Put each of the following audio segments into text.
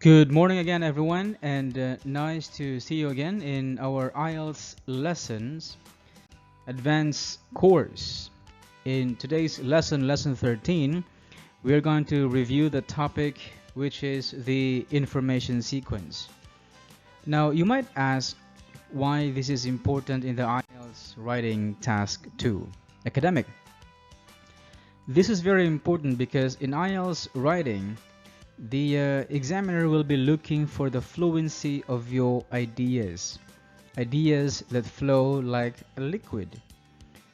Good morning again, everyone, and nice to see you again in our IELTS lessons advanced course. In today's lesson, lesson 13, we are going to review the topic which is the information sequence. Now, you might ask why this is important in the IELTS writing task 2, academic. This is very important because in IELTS writing, the examiner will be looking for the fluency of your ideas that flow like a liquid.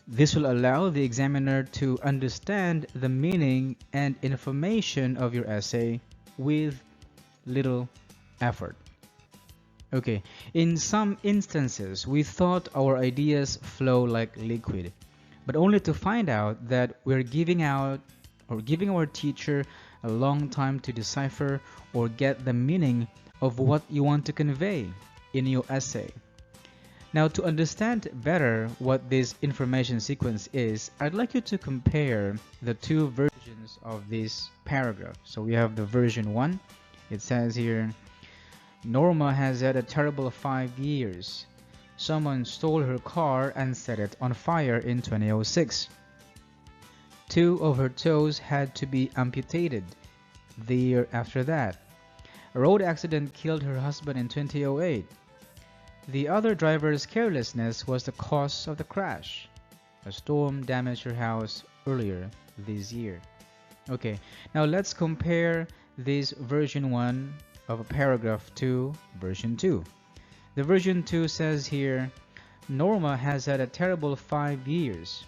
This will allow the examiner to understand the meaning and information of your essay with little effort. Okay, in some instances, we thought our ideas flow like liquid, but only to find out that we're giving our teacher a long time to decipher or get the meaning of what you want to convey in your essay. Now, to understand better what this information sequence is, I'd like you to compare the two versions of this paragraph. So we have the version 1. It says here, Norma has had a terrible 5 years. Someone stole her car and set it on fire in 2006. 2 of her toes had to be amputated the year after that. A road accident killed her husband in 2008. The other driver's carelessness was the cause of the crash. A storm damaged her house earlier this year. Okay, now let's compare this version 1 of a paragraph to version 2. The version 2 says here, Norma has had a terrible 5 years.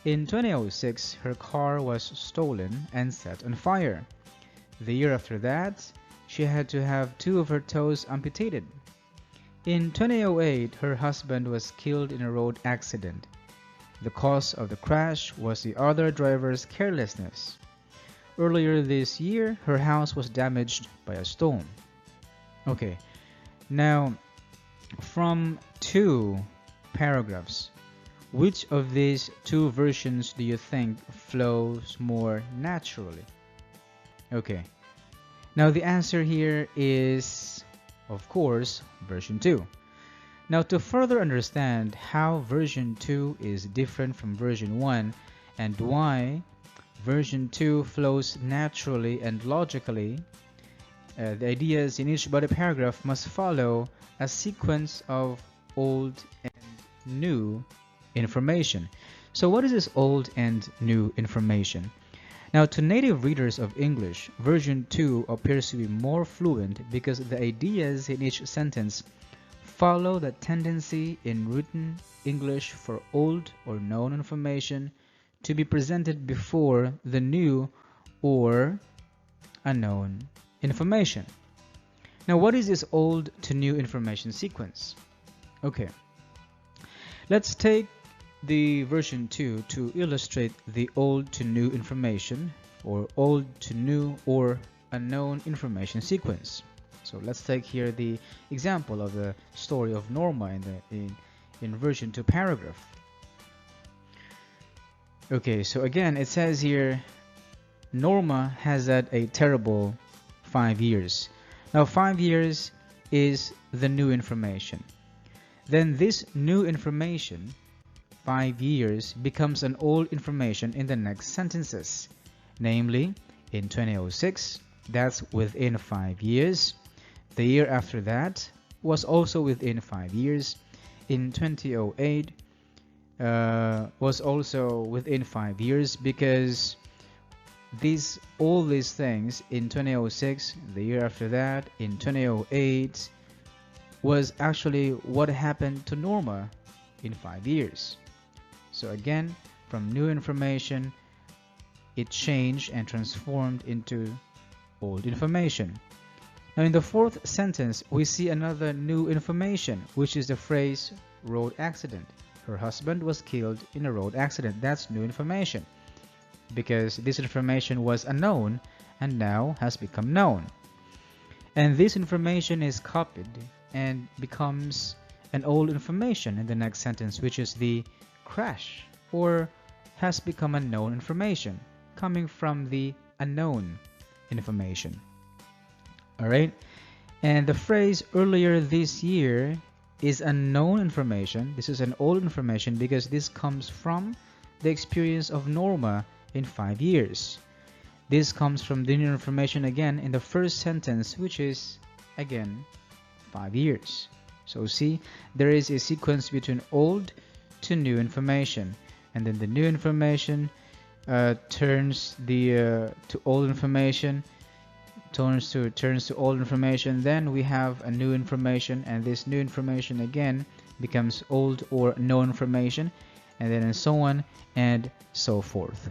In 2006, her car was stolen and set on fire. The year after that, she had to have 2 of her toes amputated. In 2008, her husband was killed in a road accident. The cause of the crash was the other driver's carelessness. Earlier this year, her house was damaged by a storm. Okay, now from 2 paragraphs, which of these 2 versions do you think flows more naturally? Okay, now the answer here is, of course, version 2. Now, to further understand how version 2 is different from version 1 and why version 2 flows naturally and logically, the ideas in each body paragraph must follow a sequence of old and new information. So what is this old and new information? Now, to native readers of English, version 2 appears to be more fluent because the ideas in each sentence follow the tendency in written English for old or known information to be presented before the new or unknown information. Now, what is this old to new information sequence? Okay, let's take the version 2 to illustrate the old to new information or old to new or unknown information sequence. So let's take here the example of the story of Norma in version 2 paragraph. Okay, so again it says here, Norma has had a terrible 5 years. Now 5 years is the new information. Then this new information, 5 years, becomes an old information in the next sentences. Namely, in 2006, that's within 5 years. The year after that was also within 5 years. In 2008 was also within 5 years because all these things in 2006, the year after that, in 2008 was actually what happened to Norma in 5 years. So again, from new information, it changed and transformed into old information. Now in the 4th sentence, we see another new information, which is the phrase road accident. Her husband was killed in a road accident. That's new information because this information was unknown and now has become known. And this information is copied and becomes an old information in the next sentence, which is the crash, or has become unknown information coming from the unknown information. Alright, And the phrase earlier this year is unknown information. This is an old information because this comes from the experience of Norma in 5 years. This comes from the new information again in the first sentence, which is again 5 years. So see, there is a sequence between old to new information, and then the new information turns to old information, turns to old information. Then we have a new information, and this new information again becomes old or known information, and then and so on and so forth.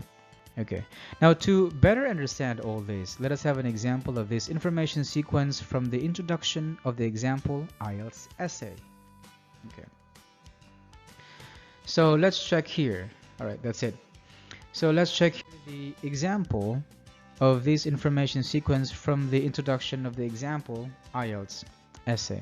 Okay, now to better understand all this, let us have an example of this information sequence from the introduction of the example IELTS essay. Okay, so let's check here. All right, that's it. So let's check here the example of this information sequence from the introduction of the example IELTS essay.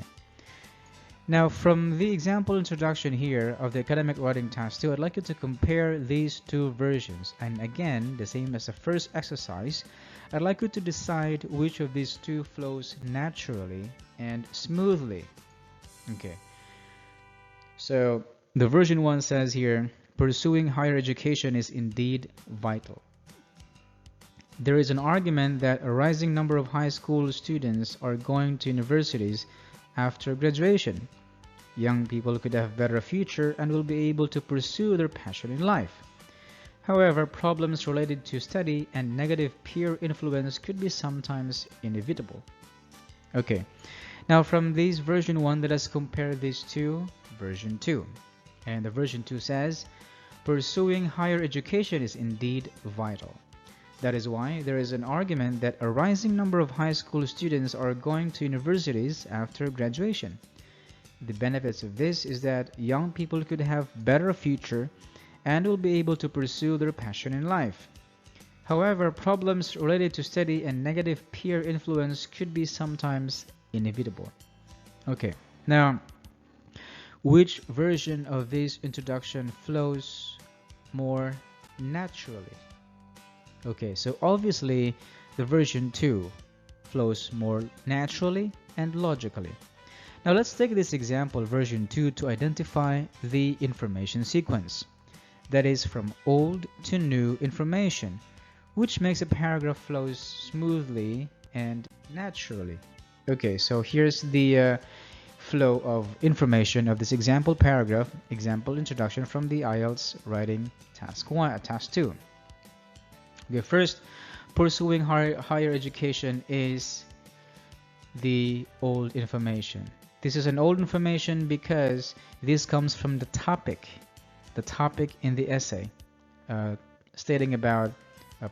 Now, from the example introduction here of the academic writing task 2, I'd like you to compare these two versions. And again, the same as the first exercise, I'd like you to decide which of these two flows naturally and smoothly. Okay. So, the version 1 says here, pursuing higher education is indeed vital. There is an argument that a rising number of high school students are going to universities after graduation. Young people could have a better future and will be able to pursue their passion in life. However, problems related to study and negative peer influence could be sometimes inevitable. Okay, now from this version 1, let us compare these to version 2. And the version 2 says, pursuing higher education is indeed vital. That is why there is an argument that a rising number of high school students are going to universities after graduation. The benefits of this is that young people could have better future and will be able to pursue their passion in life. However, problems related to study and negative peer influence could be sometimes inevitable. Okay, now which version of this introduction flows more naturally? Okay, so obviously the version 2 flows more naturally and logically. Now let's take this example version 2 to identify the information sequence. That is from old to new information, which makes a paragraph flows smoothly and naturally. Okay, so here's the flow of information of this example paragraph, example introduction from the IELTS writing task 2. Okay, first, pursuing higher education is the old information. This is an old information because this comes from the topic in the essay, stating about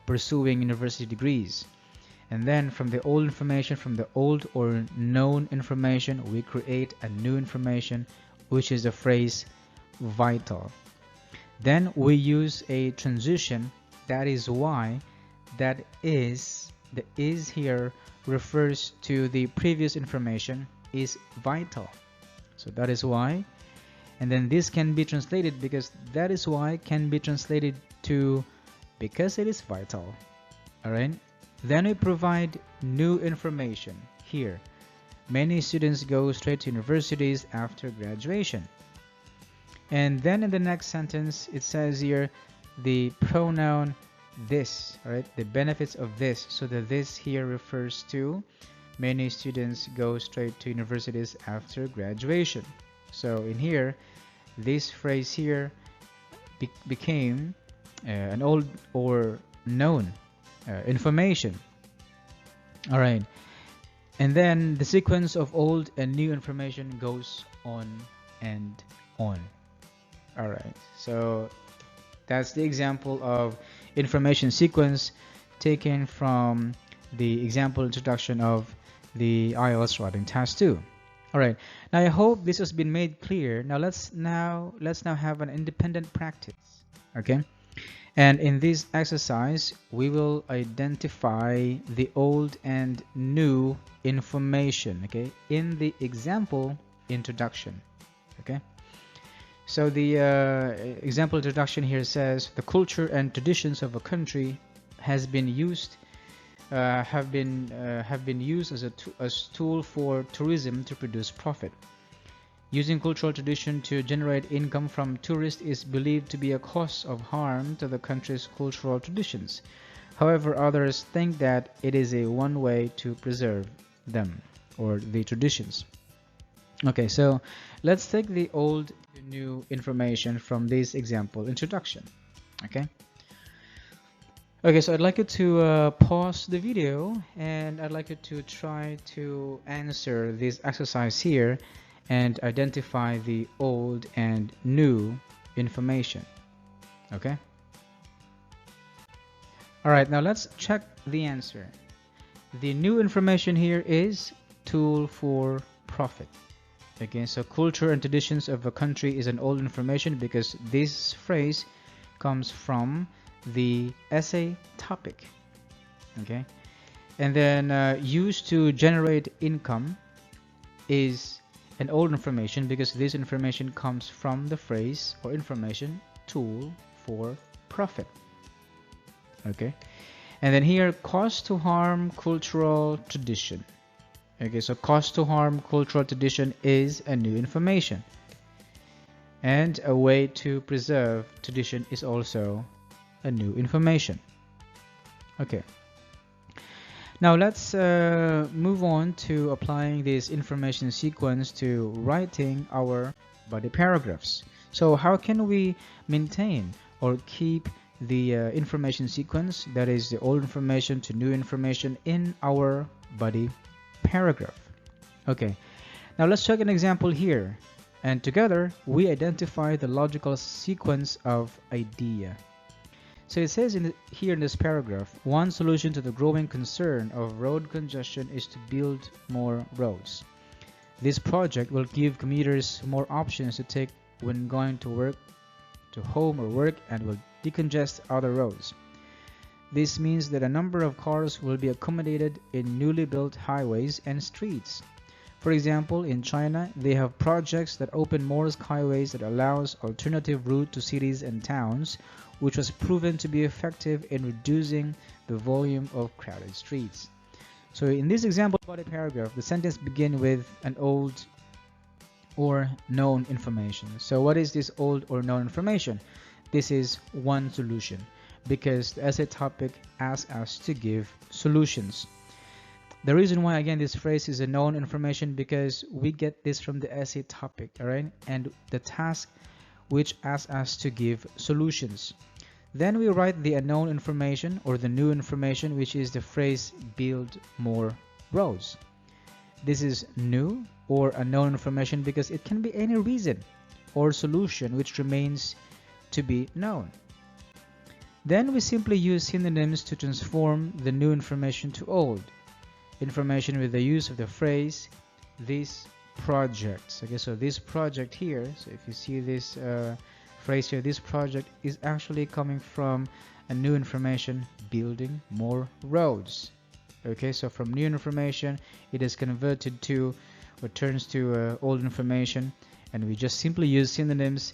pursuing university degrees. And then from the old information, from the old or known information, we create a new information, which is the phrase vital. Then we use a transition. That is why the is here refers to the previous information is vital. So that is why. And then this can be translated because that is why can be translated to because it is vital. Alright. Then we provide new information here. Many students go straight to universities after graduation. And then in the next sentence it says here the pronoun this, right? The benefits of this. So the this here refers to many students go straight to universities after graduation. So in here, this phrase here became an old or known information. All right. And then the sequence of old and new information goes on and on. All right. So that's the example of information sequence taken from the example introduction of the IELTS writing task 2. All right. Now I hope this has been made clear. Now let's have an independent practice. Okay. And in this exercise, we will identify the old and new information. Okay. In the example introduction. Okay. So the example introduction here says the culture and traditions of a country has been used have been used as tool for tourism to produce profit. Using cultural tradition to generate income from tourists is believed to be a cause of harm to the country's cultural traditions. However, others think that it is a one way to preserve them, or the traditions. Okay, so let's take the old to new information from this example introduction. Okay. Okay, so I'd like you to pause the video, and I'd like you to try to answer this exercise here and identify the old and new information. Okay. All right, now let's check the answer. The new information here is tool for profit. Okay, so culture and traditions of a country is an old information because this phrase comes from the essay topic. Okay, and then used to generate income is an old information because this information comes from the phrase or information tool for profit. Okay, and then here, cause to harm cultural tradition. Okay, so cause to harm cultural tradition is a new information, and a way to preserve tradition is also a new information. Okay, now let's move on to applying this information sequence to writing our body paragraphs. So how can we maintain or keep the information sequence, that is the old information to new information, in our body paragraph? Okay, now let's check an example here, and together we identify the logical sequence of idea. So it says here in this paragraph, one solution to the growing concern of road congestion is to build more roads. This project will give commuters more options to take when going to work, to home or work, and will decongest other roads. This means that a number of cars will be accommodated in newly built highways and streets. For example, in China, they have projects that open more highways that allows alternative route to cities and towns, which was proven to be effective in reducing the volume of crowded streets. So in this example body paragraph, the sentence begins with an old or known information. So what is this old or known information? This is one solution, because the essay topic asks us to give solutions. The reason why, again, this phrase is a known information because we get this from the essay topic, all right, and the task which asks us to give solutions. Then we write the unknown information or the new information, which is the phrase build more roads. This is new or unknown information because it can be any reason or solution which remains to be known. Then we simply use synonyms to transform the new information to old information with the use of the phrase this project. Okay, so this project here, so if you see this phrase here, this project is actually coming from a new information, building more roads. Okay, so from new information it is converted to or turns to old information, and we just simply use synonyms.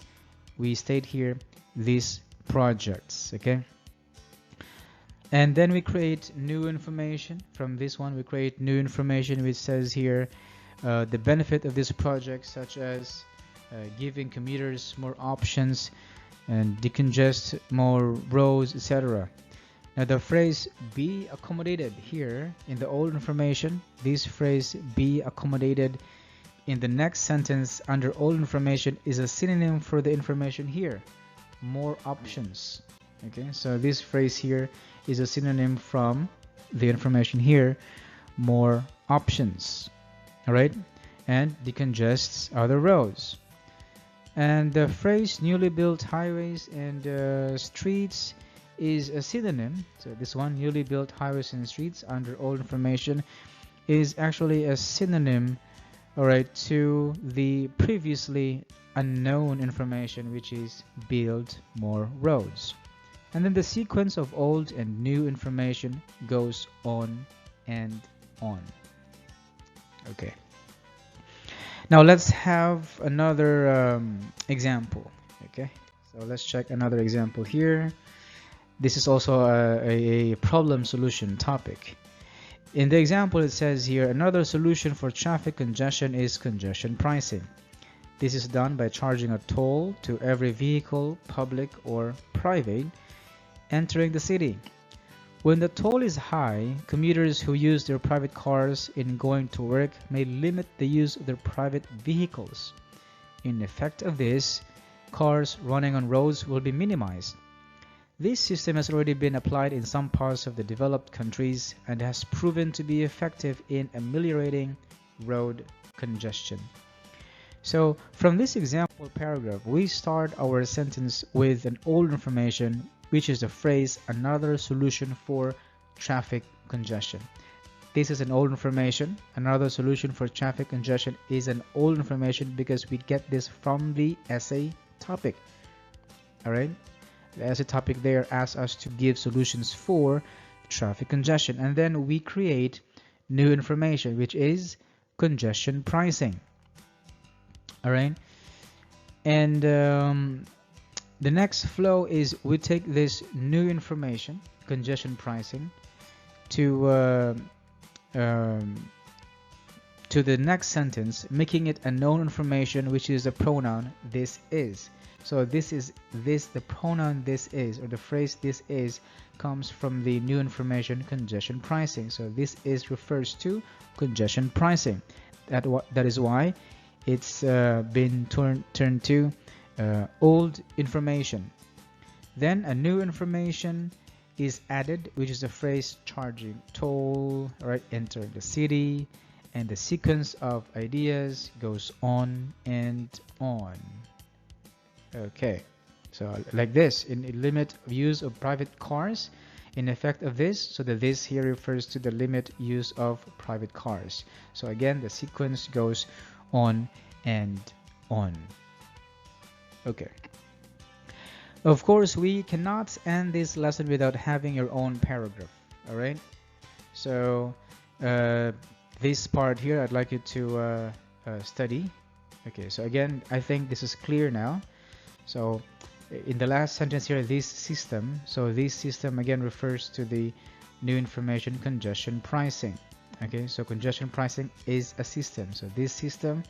We state here these projects. Okay, and then we create new information. From this one we create new information which says here the benefit of this project, such as giving commuters more options and decongest more roads, etc. Now the phrase be accommodated here in the old information, this phrase be accommodated in the next sentence under old information is a synonym for the information here, more options. Okay, so this phrase here is a synonym from the information here, more options. All right, and decongests other roads. And the phrase newly built highways and streets is a synonym. So this one, newly built highways and streets, under old information, is actually a synonym, all right, to the previously unknown information, which is build more roads. And then the sequence of old and new information goes on and on. Okay, now let's have another example. Okay, so let's check another example here. This is also a problem solution topic. In the example, it says here, another solution for traffic congestion is congestion pricing. This is done by charging a toll to every vehicle, public or private, entering the city. When the toll is high, commuters who use their private cars in going to work may limit the use of their private vehicles. In effect of this, cars running on roads will be minimized. This system has already been applied in some parts of the developed countries and has proven to be effective in ameliorating road congestion. So from this example paragraph, we start our sentence with an old information, which is the phrase, another solution for traffic congestion. This is an old information. Another solution for traffic congestion is an old information because we get this from the essay topic. All right. The essay topic there asks us to give solutions for traffic congestion, and then we create new information, which is congestion pricing. All right. And the next flow is we take this new information, congestion pricing, to the next sentence, making it a known information, which is the pronoun this is. So the pronoun this is, or the phrase this is, comes from the new information congestion pricing. So this is refers to congestion pricing. That is why it's been turned to old information. Then a new information is added, which is the phrase charging toll, right, entering the city, and the sequence of ideas goes on and on. Okay, so like this, in limit of use of private cars, in effect of this, so that this here refers to the limit use of private cars. So again, the sequence goes on and on. Okay. Of course, we cannot end this lesson without having your own paragraph. All right. So this part here, I'd like you to study. Okay. So again, I think this is clear now. So in the last sentence here, this system. So this system again refers to the new information congestion pricing. Okay. So congestion pricing is a system. So this system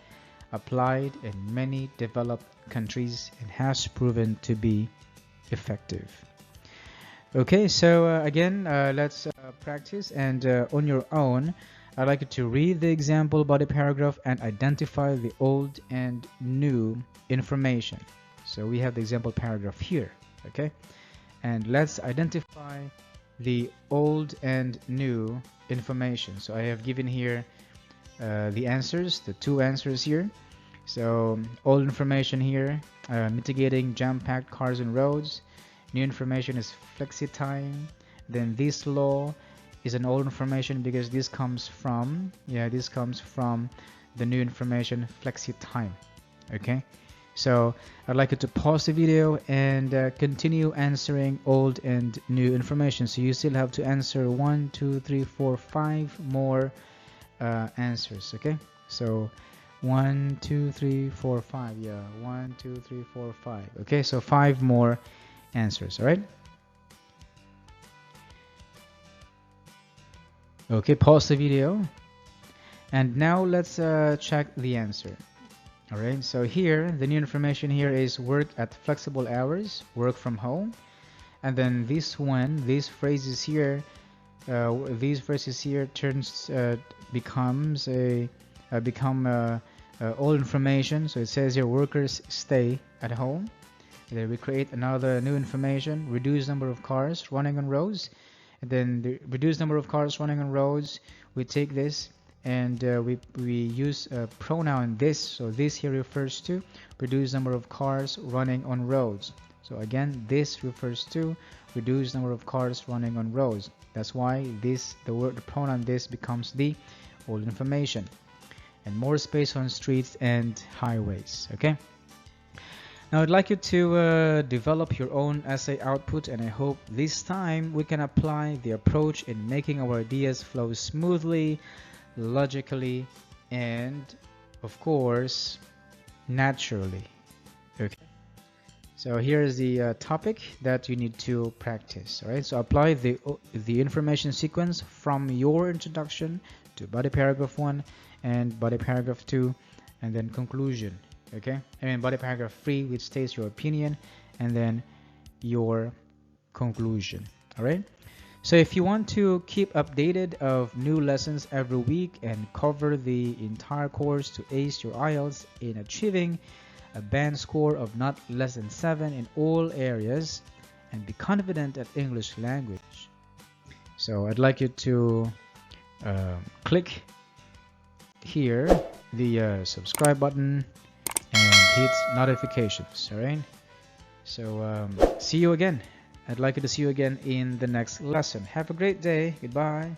applied in many developed countries and has proven to be effective. Okay, so again, let's practice, and on your own, I'd like you to read the example body paragraph and identify the old and new information. So we have the example paragraph here, okay? And let's identify the old and new information. So I have given here the answers, the two answers here. So old information here, mitigating jam-packed cars and roads. New information is flexi time. Then this law is an old information because this comes from the new information flexi time. Okay, so I'd like you to pause the video and continue answering old and new information. So you still have to answer 1, 2, 3, 4, 5 more answers. Okay, so 1, 2, 3, 4, 5. Yeah, 1, 2, 3, 4, 5. Okay, so 5 more answers. All right. Okay, pause the video, and now let's check the answer. All right. So here, the new information here is work at flexible hours, work from home, and then this one, these phrases here turns becomes a all information. So it says here workers stay at home. Then we create another new information, reduce number of cars running on roads. And then the reduced number of cars running on roads, we take this and we use a pronoun this. So this here refers to reduced number of cars running on roads. So again, this refers to reduced number of cars running on roads. That's why the pronoun this becomes the old information. And more space on streets and highways. Okay. Now I'd like you to develop your own essay output, and I hope this time we can apply the approach in making our ideas flow smoothly, logically, and of course naturally. Okay. So here is the topic that you need to practice. All right. So apply the information sequence from your introduction to body paragraph 1 and body paragraph 2, and then conclusion. Okay. And then body paragraph 3, which states your opinion, and then your conclusion. All right. So if you want to keep updated of new lessons every week and cover the entire course to ace your IELTS in achieving a band score of not less than 7 in all areas and be confident at English language. So I'd like you to click here the subscribe button and hit notifications. All right. So see you again. I'd like you to see you again in the next lesson. Have a great day. Goodbye.